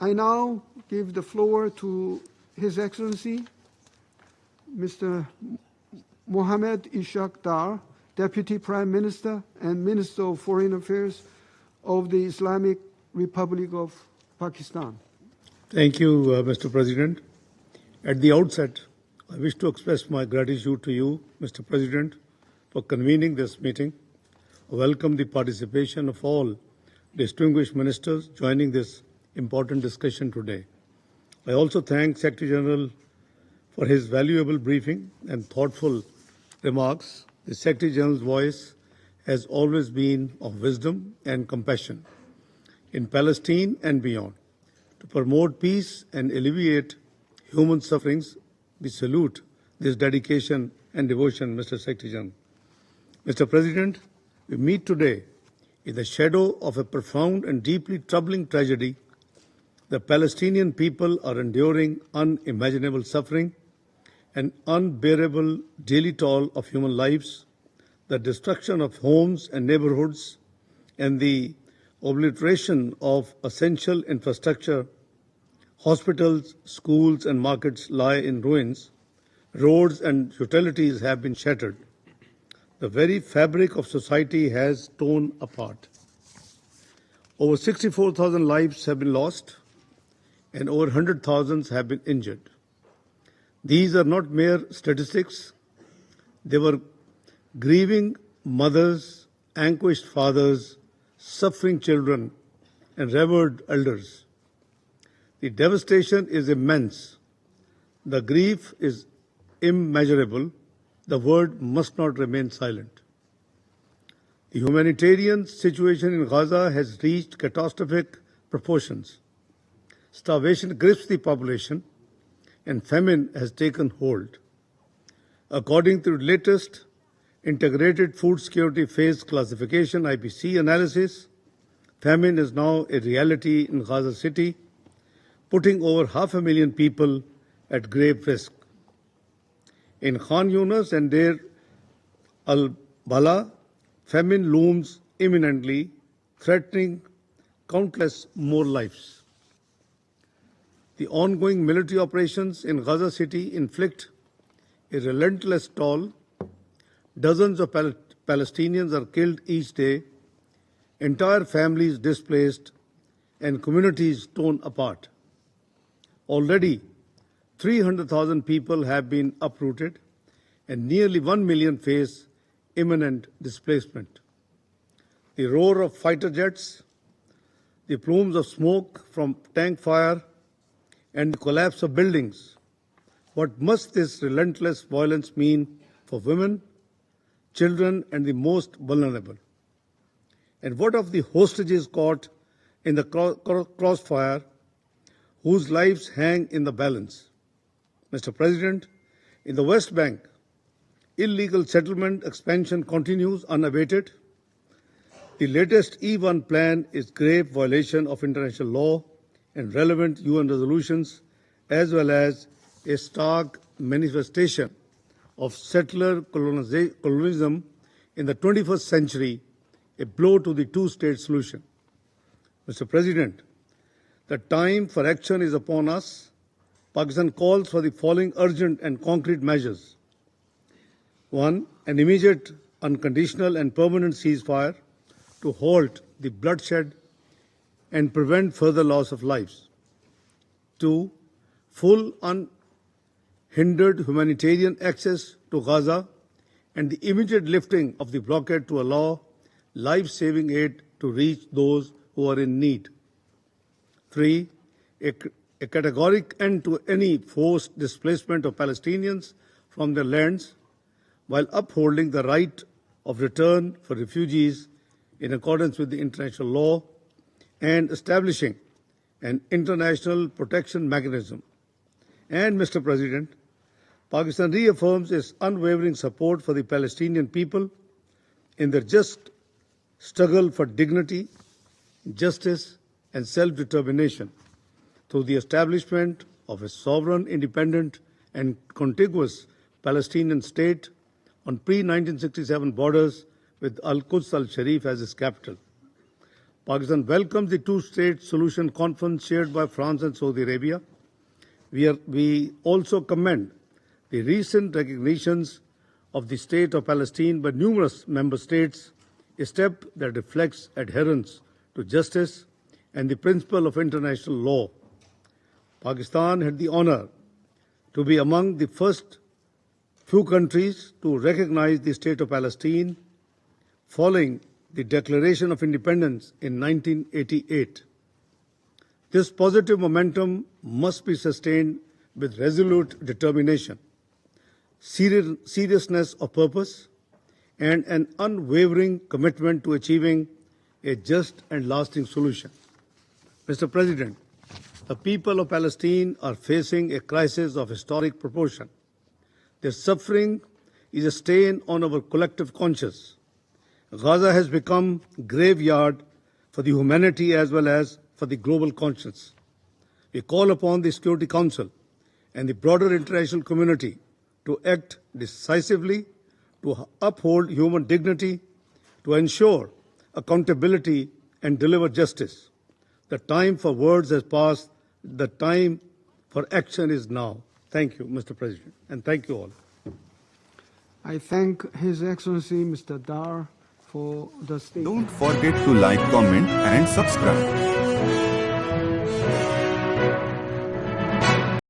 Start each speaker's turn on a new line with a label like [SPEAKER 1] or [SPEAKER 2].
[SPEAKER 1] I now give the floor to His Excellency, Mr. Mohammed Ishaq Dar, Deputy Prime Minister and Minister of Foreign Affairs of the Islamic Republic of Pakistan.
[SPEAKER 2] Thank you, Mr. President. At the outset, I wish to express my gratitude to you, Mr. President, for convening this meeting. I welcome the participation of all distinguished ministers joining this important discussion today. I also thank Secretary General for his valuable briefing and thoughtful remarks. The Secretary General's voice has always been of wisdom and compassion in Palestine and beyond. To promote peace and alleviate human sufferings, we salute this dedication and devotion, Mr. Secretary General. Mr. President, we meet today in the shadow of a profound and deeply troubling tragedy. The Palestinian people are enduring unimaginable suffering, an unbearable daily toll of human lives, the destruction of homes and neighborhoods, and the obliteration of essential infrastructure. Hospitals, schools, and markets lie in ruins. Roads and utilities have been shattered. The very fabric of society has torn apart. Over 64,000 lives have been lost, and over 100,000 have been injured. These are not mere statistics. They were grieving mothers, anguished fathers, suffering children, and revered elders. The devastation is immense. The grief is immeasurable. The world must not remain silent. The humanitarian situation in Gaza has reached catastrophic proportions. Starvation grips the population, and famine has taken hold. According to the latest Integrated Food Security Phase Classification (IPC) analysis, famine is now a reality in Gaza City, putting over 500,000 people at grave risk. In Khan Yunis and Deir al-Bala, famine looms imminently, threatening countless more lives. The ongoing military operations in Gaza City inflict a relentless toll. Dozens of Palestinians are killed each day, entire families displaced, and communities torn apart. Already, 300,000 people have been uprooted, and nearly 1 million face imminent displacement. The roar of fighter jets, the plumes of smoke from tank fire, and the collapse of buildings. What must this relentless violence mean for women, children, and the most vulnerable? And what of the hostages caught in the crossfire, whose lives hang in the balance? Mr. President, in the West Bank, illegal settlement expansion continues unabated. The latest E1 plan is grave violation of international law and relevant UN resolutions, as well as a stark manifestation of settler colonialism in the 21st century, a blow to the two-state solution. Mr. President, the time for action is upon us. Pakistan calls for the following urgent and concrete measures. 1. An immediate, unconditional and permanent ceasefire to halt the bloodshed and prevent further loss of lives. 2. Full unhindered humanitarian access to Gaza and the immediate lifting of the blockade to allow life-saving aid to reach those who are in need. 3. A categoric end to any forced displacement of Palestinians from their lands, while upholding the right of return for refugees in accordance with the international law and establishing an international protection mechanism. And, Mr. President, Pakistan reaffirms its unwavering support for the Palestinian people in their just struggle for dignity, justice, and self-determination through the establishment of a sovereign, independent, and contiguous Palestinian state on pre-1967 borders with Al-Quds al-Sharif as its capital. Pakistan welcomes the two-state solution conference chaired by France and Saudi Arabia. We also commend the recent recognitions of the State of Palestine by numerous member states, a step that reflects adherence to justice and the principle of international law. Pakistan had the honor to be among the first few countries to recognize the State of Palestine following the Declaration of Independence in 1988. This positive momentum must be sustained with resolute determination, seriousness of purpose, and an unwavering commitment to achieving a just and lasting solution. Mr. President, the people of Palestine are facing a crisis of historic proportion. Their suffering is a stain on our collective conscience. Gaza has become a graveyard for the humanity as well as for the global conscience. We call upon the Security Council and the broader international community to act decisively, to uphold human dignity, to ensure accountability and deliver justice. The time for words has passed. The time for action is now. Thank you, Mr. President, and thank you all.
[SPEAKER 1] I thank His Excellency Mr. Dar for the statement.
[SPEAKER 3] Don't forget to like, comment and subscribe.